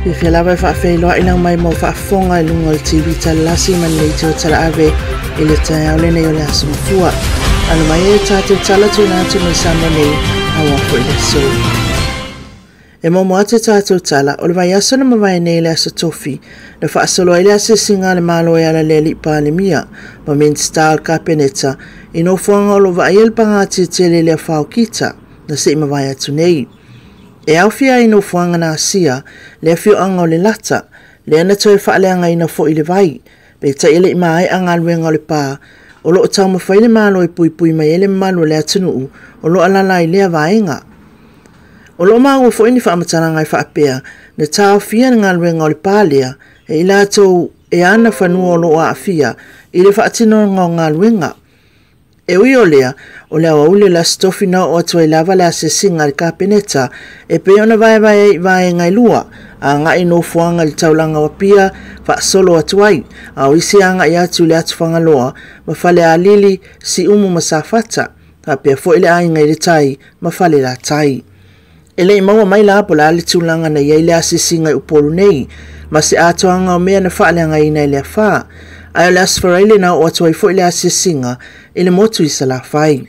Ke lava whaafeiloa ilang mai mo whaafonga I lunga o TV TALA'LASI man nei teo TALA'AVE I le tae au lene o le asamafua. Anu mai e tātou tala tu nātu mai Samoa nei awa fo I le so. E mo moate tātou tala o le vai asa na mawai nei le asa tofi na whaasolo I le asa singa le malo e ala le lipa le mia ma minsta al kapeneta ino fuanga o lo vai el pangati tele le whao kita na se mawai atu nei. E au fia ino fuanga na asia, le fio anga o le lata, le ana toi whaaleanga ina fo I le vai, pe ta ele mai anga luenga o le pā, o lo o tau mawhaile malo I pui pui mai ele malo le atunuu, o lo alala I lea vaenga. O lo maa fo ini whaamataranga I whaapea, na tau fia nga luenga o le pā lea, e ila tau e ana whanua o lo a fia, I le whaatino ngā luenga. E ui o lea wa ule la stofi na o atua I lava le asesinga le kapeneta, e pe ona vai ngai lua, a ngai no fuanga le taulanga wa pia, wha solo atuai, a o isi anga I atu le atu whangaloa, ma fale a lili si umu masafata, a pia fo ile ai ngai le tai, ma fale la tai. Ele I maua mai la apola le tulanga na iei le asesinga I upolu nei, ma se atoanga o mea na whaale ngai ina le wha, ai le asfaraile na o atua I fo ile asesinga, ele motu I sala fai.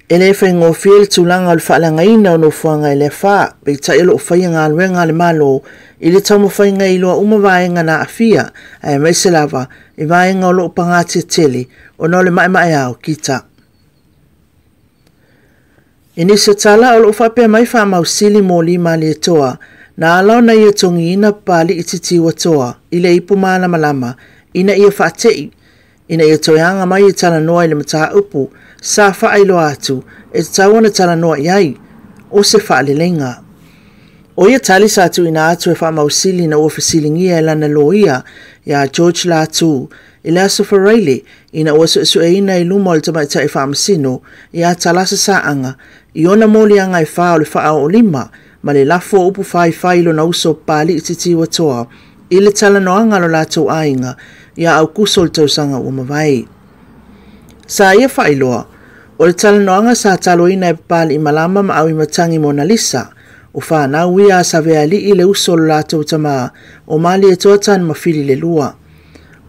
Ele e whaingo fiel tulanga o le whaalanga ina o no fuanga I le wha, pe ta ilo o whainga aluenga le malo, ile taumo whainga I loa umawaenga na afia, ai mai se lava, I waenga o lo pangati tele, o no le mai au kita. Ini se tala o lo whapea mai wha mausili mo lima li toa, na alau na ia tongi ina pali ititi wa toa, ile ipu maana malama, ina ia whaatei, ina ia toianga mai I tala noa I le mataa upu, sa whaelo atu, e tawana tala noa iai, o se whaalelenga. O ia tali sa atu ina atu e wha mausili na ua fasilingia e lana loia, ia George Latu, I le aso wharaile, ina ua su e ina I luma o le tamaita I wha masino, ia talasa sa anga, I ona moli anga I wha o le wha o lima, ma le lafo upu whai lo na uso pali ititi wa toa, I le tala noanga lo lato ainga, ia au kusol tausanga Maina Vai. Sa ia whailoa, o le tala noanga sa talo ina e pali I malama ma au I matangi Mona Lisa, o whanau ia sa vea li I le uso lo lato tama, o mali e toatan mawhiri le lua.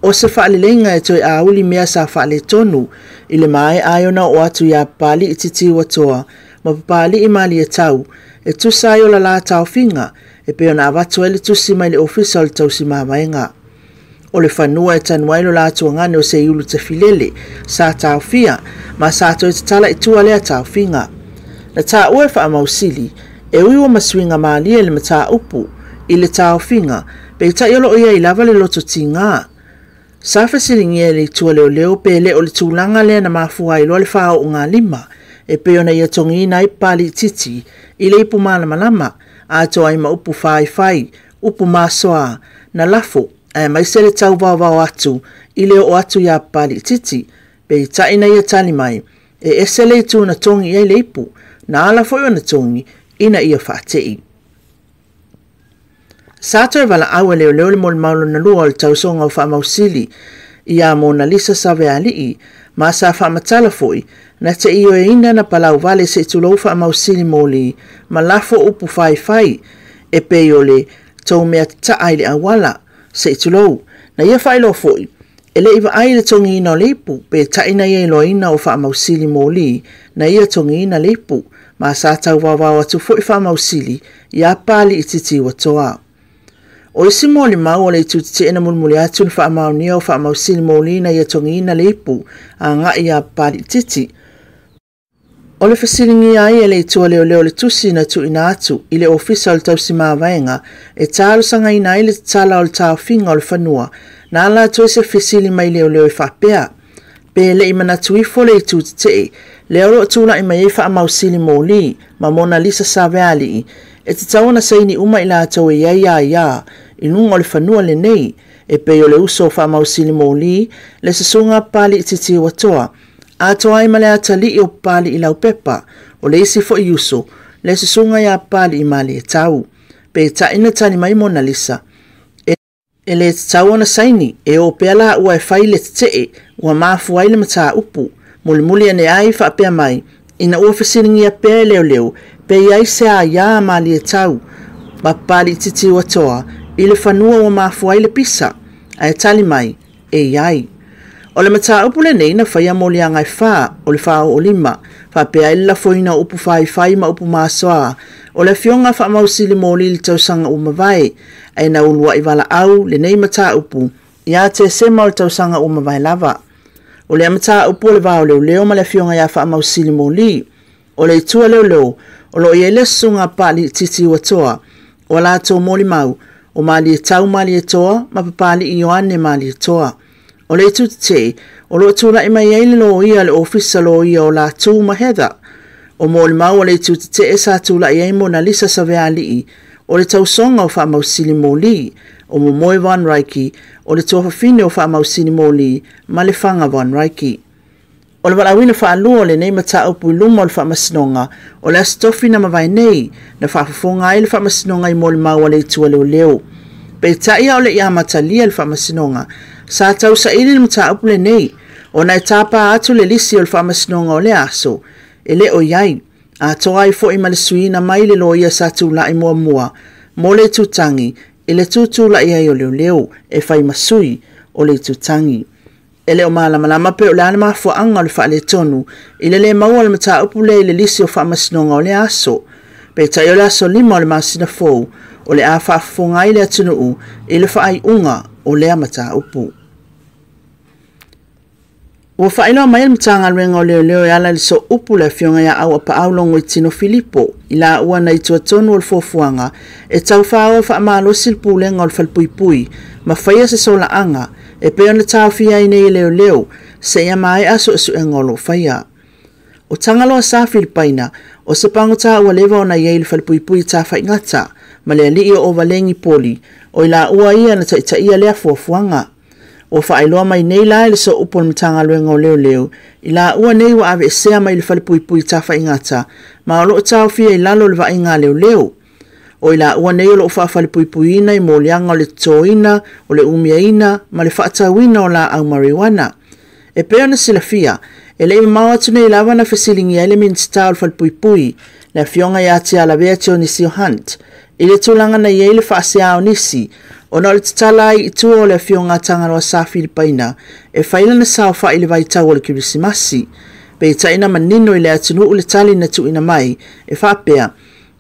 O se whaalilenga e toi auli mea sa whaale tonu, I le mai aiona o atu ia pali I titi wa toa, ma pali I mali e tau, e tusai o la la tau finga, e peona avatu ele tusi mai le ofisa o le tausi mawaenga. O le whanua e tanuailo la atua ngane o se iulu te filele, sa tau fia, ma sa to e tala I tua lea tau finga. Na ta ue wha mausili, e uiwa maswinga maalia le mata upu, I le tau finga, pe ta iolo ia I lava le loto ti ngā. Sa fasilingi e le tua leo pe le o le tūlanga lea na mafua I lo le whao o ngā lima, e peona ia tongi na I pali titi, I le ipu malama lama, a toa I ma upu whai, upu masoa, na lafo, e mai se le tau vau atu, I leo o atu ia pali titi, pe taina ia tali mai, e ese le tu na tongi ia le ipu, na ala foi na tongi, ina ia whaatei. Sato e wala awa leo le mol maulo na lua o le tausonga o wha mausili, ia Mona Lisa save alii, ma sa wha matala foi, na te iyo e ina na palau vale se tulo wha mausili moli, ma lafo upu whai, e pe yo le tau mea taai le awala, se tulo, na ia whailo foi, e le iwa ai le tongi ina o leipu, pe taina ia ilo ina o wha mausili moli, na ia tongi ina leipu, ma sa tau wawau atu foi wha mausili, ia pali I titi wa toa. O isi moli mau o le tutite ena mulmuli atu ni wha maunia o wha mausili moli na ia tongi ina leipu, a nga ia pali titi. O le fasilingi ai e le itua leo le tusi na tu ina atu, I le ofisa o le tausi mawaenga, e talo sanga ina I le tala o le tau finga o le whanua, na ala atu se fasili mai leo I whapea. Pe le ima na tuifo le tutite, leo lo tula I mai wha mausili moli, ma Mona Lisa saveali, e te tawana saini uma I la atau e ia, I nunga o le whanua le nei, e pe o le uso wha mausili moli, le sasunga pali I titi wa toa, a toa I male atali o pali I lau pepa, o le isi fo I uso, le sasunga ia pali I mali e tau, pe ta ina tani mai Mona Lisa. E le tawana saini, e o peala ua e whai le tee, ua mafu ai le mata upu, muli ane ai wha pea mai, ina ua fasiringi a pea leo, pe iai se a ia mali e tau, ma pali titi watoa i le whanua o mafua i le pisa, ai tali mai e iai. O le mata upu le nei na whaia mo lianga i wha o le wha o lima, wha pea ila foina upu whai ma upu maasoa, o le fionga wha mausili mo li tausanga Maina Vai, ai na ulua i wala au le nei mata upu, ia te sema o le tausanga Maina Vai lava. O le mata upu le vao leo ma le fionga ia wha mausili mo li, o le itua leo, o lo i ele sunga pali titi watoa, o la tō moli mau, o mali e tau mali e toa, ma papali i oane mali e toa. O le tu te, o lo tūla i mai eile lo ia le ofisa lo ia o la tū mahedha. O moli mau o le tu te e sa tūla i eimo na lisa sa vea lii, o le tau songa o wha mausili mo li, o mo moe van raiki, o le tofa fine o wha mausili mo li, ma le whanga van raiki. O le walawina wha alua le nei mata upu i luma o le wha masinonga, o le astofi na mawai nei, na wha fafonga i le wha masinonga i moli mau o le itua leo. Pe taia o le ia matalia le wha masinonga, sa tau sa ili le mata upu le nei, o na tapa atu le lisi o le wha masinonga o le aso, e le o iai, a toa i fo i malesuina mai le loia sa tūla i mua, mo le tutangi, e le tūtula i ai o leo, e whai masui o le tutangi. E leo malama pe o le ana mafua anga o le wha le tonu, i le maua le mata upu le lisi o wha masinonga o le aso, pe tai o le aso lima o le masina fou, o le a whaafonga i le atunuu, i le wha ai unga o le mata upu. Ua whaeloa mai le matanga ruenga o leo e ala le so upu le fionga ia au apa aulongo i tino Filipo, i la ua na i tua tonu o le fofuanga, e tau whao wha amalosi le pulenga o le falpuipui, ma whaia se sola anga, e peo na tau fia i nei leo, se ia mai aso e ngolo whaia. O tangaloa sa Filipaina, o se panguta ua lewa o na iei le falpuipui ta whaingata, ma le alii o valengi poli, o i la ua ia na taia lea fofuanga. O whaeloa mai nei lai le so upo le matanga luenga o leo, i la ua nei wa ave sea mai le falpuipui ta whaingata, ma o loo tau fia i lalo le vainga leo. O i la ua nei o loo whaafalipuipui ina i mo lianga o le toina, o le umiaina, ma le whaatawina o la au marijuana. E peo na sila fia, e le ima atu nei lava na fesilingi elements ta o le falpuipui, na fionga ia te ala vea teo nisi o hunt, i le tulanga na iei le whaasea o nisi, o na o le tatalai i tua o le fionga tangaloa sa Filipaina, e whaila na sao wha i le vaitau o le kirisimasi, pe i taina manino i le atunu u le tali na tuina mai, e whapea,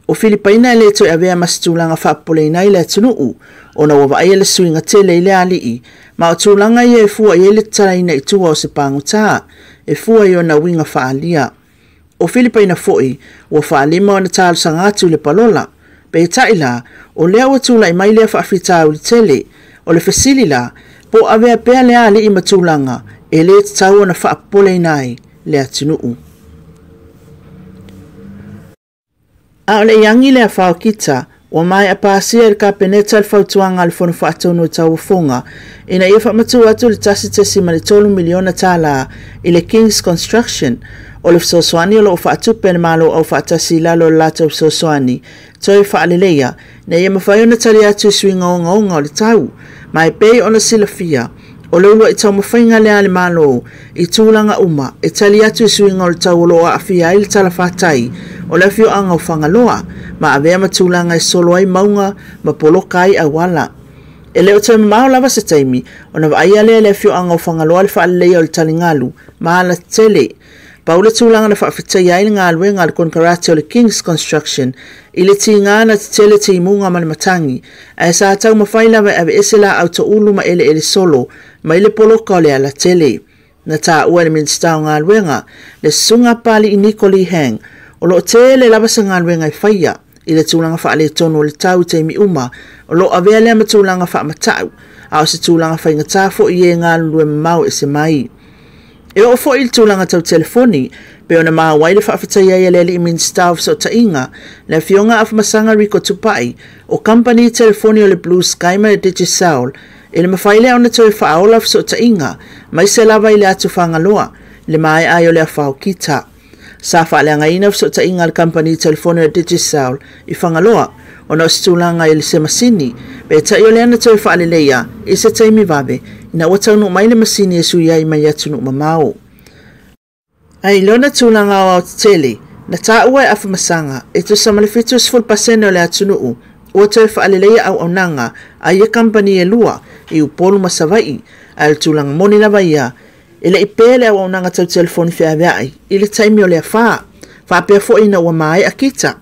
o Filipaina e le to e avea masitulanga whaapoleina i le atunuu, o na wawa ai le suinga tele i le alii, ma o tūlanga i e fua i le talaina i tua o se panguta, e fua i o na winga whaalia. O Filipaina foi, o whaalima o na tālu sangatu le palola, pe taila, o lea wa tūla i mai lea whaafita o le tele, o le fasili la, po avea pea le alii matulanga, e le tau o na whaapoleina i le atunuu. A o le iangi le a whao kita, o mai a pāsia le kapeneta le whautuanga le whonu whaatonu tau whonga, ina ia whamatu atu le tasi tesi ma le 3 miliona tala i le King's Construction, o le fsoswani o lo whaatupe le malo au whaatasi lalo le lata fsoswani, toi whaaleleia, na ia mawhai ona tali atu swinga o ngaunga o le tau, mai pei ona sila fia, o leulua i tau mawhainga lea le malo i tūlanga uma, e tali atu swinga o le tau o loa a fia i le tala whaatai, o le fio anga o whangaloa, ma avea matulanga e solo ai maunga, ma polokai a wala. E leo tau mao lava sa taimi, o na vaia le fio anga o whangaloa le whaalelea o le talingalu, ma ala tele. Paula tūlanga na whaafitai ai ngā luenga le konkarate o le King's Construction, i le ti ngāna te tele te imunga ma le matangi, a sa tau mawhai lava ave esela au ta ulu ma ele solo, ma ile poloka o le ala tele. Na tā ua le minstau ngā luenga, le sunga pali i Nikoli Hang, o lo tele lava sa ngā luenga i whaia, i le tūlanga wha le tono o le tau te mi uma, o lo avea lea ma tūlanga wha matau, a o se tūlanga whainga tāfo i e ngā luenga mau e se mai. E o fo il tūlanga tau telefoni, pe ona maa waile whaafatai ai alele i minstau so ta inga, le fionga af masanga Rico Tupai, o company telefoni o le Blue Sky ma le Digisoul, e le mawhaile au na toi whaolaf so ta inga, mai se lava i le atu whangaloa, le mai ai o le afao kita. Sa whaaleanga inaf so ta inga le company telefoni o le Digisoul, i whangaloa, o na stulanga i le se masini, pe ta i o le ana toi whaaleleia, i se taimi vabe, ina watau no mai le masini e suia i mai atu no mamao. Ai lona tūlanga o te tele, na tā ua e awhamasanga, e tu samalefitu 10% o le atu nuu, ua toe fa'aleleia auaunaga aia kampani e lua i upolu masavai a le tulaga moni lava ia e le'i pea le auaunaga tau telefoni feavea'i i le taimi o le afā fa'apea fo'i ina ua mae'a kita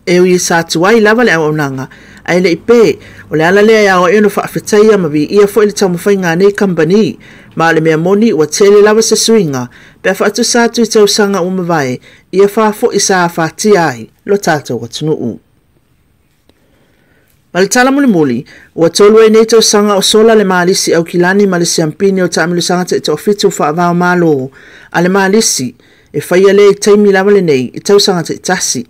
e ui sa tuai lava le auaunaga ai le'i pe o le ala lea ia o eno fa'afetaia ma vi'ia fo'i le taumawhaiga nei kampani ma le mea moni ua tele lava se suinga pea fa'atusa atu i tausaga ua mavae ia fa fo'i sa fa'atia ai lo tatou atunuu. Ma le tala mulimuli, ua tolu ai nei tausaga o sola le malisi au kilani ma le siampini o ta'amilusaga te to'ofitu fa'avao malo a le malisi e whaia le i taimi lava le nei i tausaga te tasi.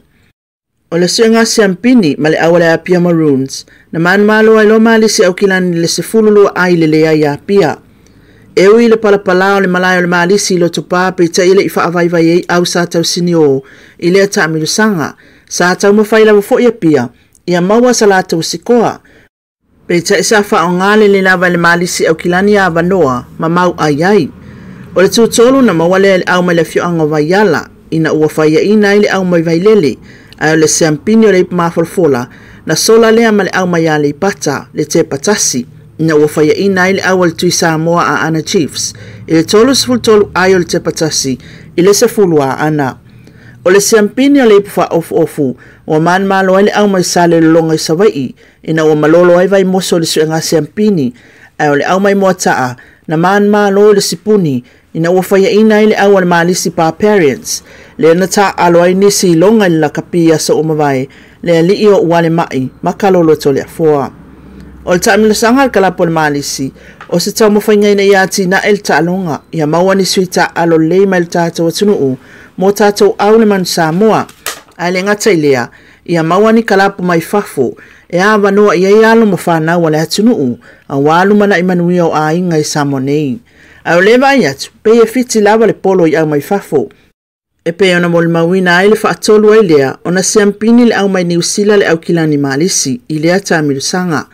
O le suenga siampini ma le awale a pia maroons, na man malo ai lo malisi au kilani le se fululu ai le lea ia pia. E ui le palapala o le malai o le malisi lo tupa pe ta ile i whaavaivai ei au sa tau sini o i lea ta'amilusaga sa tau mawhai lava fo ia pia. Ia maua sa la tau sikoa. Pe ta isa wha o ngale le lava le malisi au kilani a vanoa ma mau ai. O le tūtolu na mawale le au mai le fio anga vaiala ina ua whaia ina ile au mai vailele ai o le seampini o le ipa mawhalfola na sola lea ma le au mai a le ipata le te patasi ina ua whaia ina ile au le tui Samoa a ana Chiefs i le tolu sifultolu ai o le te patasi i le sefulu a ana. O le siampini o le ipu ofu o man malo ai le au mai sa le longa i sawai ina ua malolo ai vai moso le suenga siampini ai o le au mai moa taa na man malo le sipuni ina ua whaia ina ai le au le malisi pa parents le na taa alo ai nisi longa i la kapia sa umawai le ali o uale mai makalolo to le afua. O le taamilasanga le kalapo le malisi o se tau mawhainga ina iati na el taalonga ia mawani sui taa alo le mai le tātou atunuu mo tātou au le man Samoa ai le ngata ilea ia mawani kalapo mai fafo e a wanoa ia ialo mo whanau le atunuu a walu mana i manuia o a inga i Samoa nei. Ai o lewa ai atu, pe e fiti lava le polo i au mai fafo. E pe ona mo le mawina ai le whaatolu ai lea o na siampini le au mai New Zealand le au kilani malisi i lea tāmilusanga.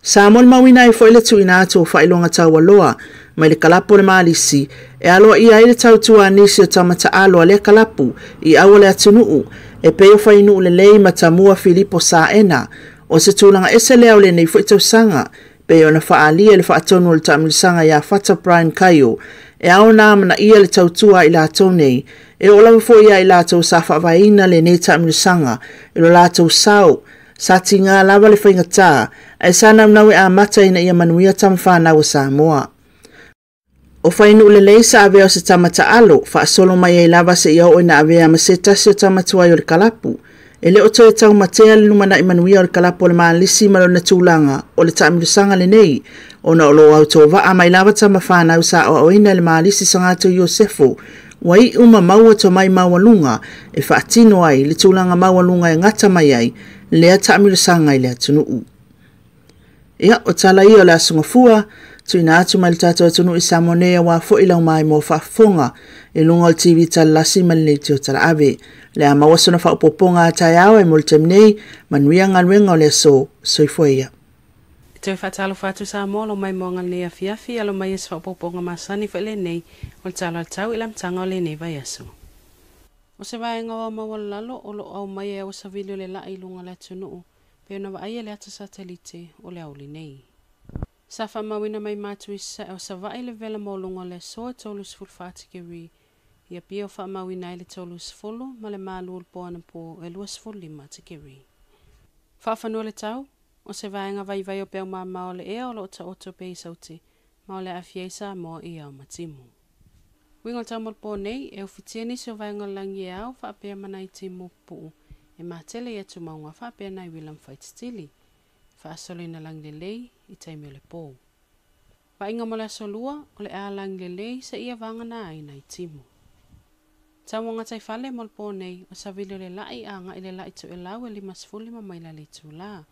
Samoa le mawina ai fo ile tu ina atu o whailonga tau aloa mai le kalapo le malisi e aloa ia ile tau tua nisi o tamata aloa le kalapu i awa le atunuu e pe o whainu le lei matamua Filipo Saena o se tūlanga ese leo le nei fuitau sanga pe ona whaalia le whaatonu le taamilisanga ia Fata Brian Kayo e au nāma na ia le tautua i la nei e o lawa fo ia i la tau sa whaavaina le nei taamilisanga i lo la tau sau sa tinga lava le whaingatā e sana mnawe a mata ina ia manuia tamwhanau Samoa. O whainu le leisa avea o se tamata alo, whaasolo mai e lava se iau o ina avea ma se tasi o tamatua i o le kalapu. E le o toi tau matea le numana i manuia o le kalapu o le maalisi malo na tūlanga o le taamilusanga le nei, o na olo au tō waa mai lava tamawhanau sa o ina le maalisi sangatu Iosefo, wai uma maua to mai mawalunga e whaatino ai le tūlanga mawalunga e ngata mai ai, lea taamilusanga i lea tunuu. Ia, o tala i o le asungafua, tuina atu mai le tātou atunu i Samonea wa fo ilau mai mo whaafonga e lunga o TV TALA'LASI malini tio tala ave. Le a mawasona whaapoponga a tai awa e mo le temnei manuia nganuenga o le so soifuea. Te whaatalo whatu Samoa lo mai mo ngalea fiafi alo mai es whaapoponga masani whaile nei o le tala tau ilam tanga o le nei vai aso. O se vaenga wa mawalalo o lo au mai e o savili o le la ilunga le tunuu pe ona wa aia le ata satelite o le auli nei. Sa whamawina mai mātui sa o sa vai le vela molunga le soa tolus fulfatikiri ia pia o whamawina i le tolus fulu ma le mālu ulpoana po e luas fulima tikiri. Whawhanua le tau, o se vaenga vai vai o peo mao le ea o lo ta oto pe i sauti ma o le afia i Samoa i au matimu. Wingo tau molpo nei e ufitia nisi o vaenga langi e au whaapea mana i timu puu e mātele e tu maunga whaapea nai William Fight Stili. Whaasolo ina lang lelei i taimi o le pō. Wa inga mo le asolua o le a lang lelei sa ia vangana ai nai timu. Tawanga tai fale mo le pō nei o savili o le lai anga i le lai tu e lau e limas fulima mai la le tu la.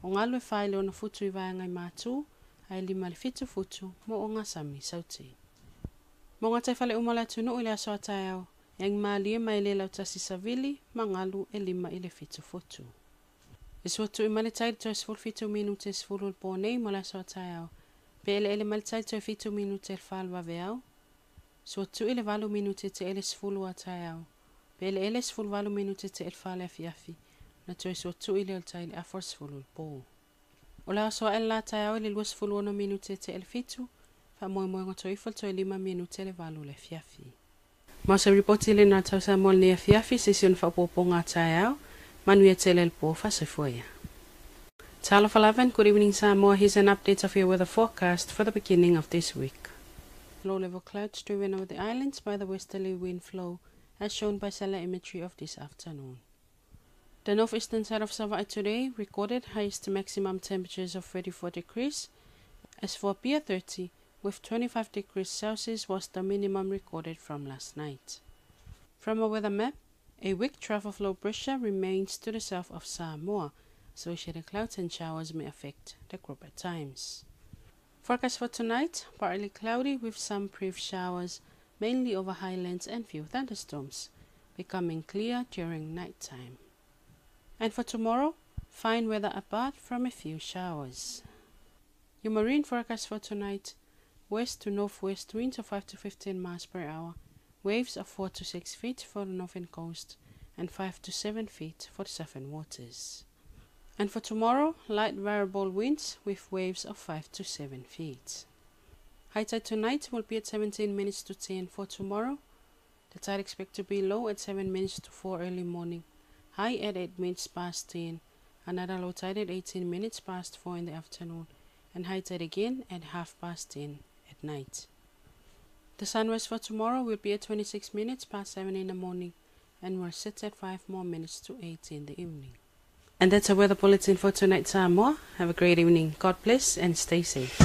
O ngalu e whaile o na futu i vaenga i mātū ai lima le fitu futu mo o ngā sami sauti. Mo ngā tai fale umale atunu i le aso atai au e ang maalia mai le lau tasi savili ma ngalu e lima i le fitu futu. E suatu i malitai to esful fitu minute esfulu il pōnei mo la soa tai au. Pe ele malitai to fitu minute el falwa ve au. Suatu i le valu minute te ele esfulu a tai au. Pe ele esfulu valu minute te el fale afi afi. na toi so tu ili o taili a forsfulu po. O la so el la tai au ili luas fulu ono minute te el fitu, fa moe moe ngoto ifol toi 5 minute le valu le fiafi. Mo se reporti le na tau Samoan le fiafi sesion fa popo ngā tai au, manuia tele el po fa se foia. Tala for 11, good evening Samoa. Here's an update of your weather forecast for the beginning of this week. Low-level clouds driven over the islands by the westerly wind flow, as shown by satellite imagery of this afternoon. The northeastern side of Savai'i today recorded highest maximum temperatures of 34 degrees, as for Pier 30, with 25 degrees Celsius was the minimum recorded from last night. From a weather map, a weak trough of low pressure remains to the south of Samoa. Associated clouds and showers may affect the group at times. Forecast for tonight, partly cloudy with some brief showers, mainly over highlands and few thunderstorms, becoming clear during nighttime. And for tomorrow, fine weather apart from a few showers. Your marine forecast for tonight, west to northwest winds of 5 to 15 miles per hour, waves of 4 to 6 feet for the northern coast, and 5 to 7 feet for the southern waters. And for tomorrow, light variable winds with waves of 5 to 7 feet. High tide tonight will be at 17 minutes to 10 for tomorrow. The tide expected to be low at 7 minutes to 4 early morning, high at 8 minutes past 10, another low tide at 18 minutes past 4 in the afternoon, and high tide again at 10:30 at night. The sunrise for tomorrow will be at 26 minutes past 7 in the morning, and will set at 5 more minutes to 8 in the evening. And that's our weather bulletin for tonight, Samoa. Have a great evening. God bless and stay safe.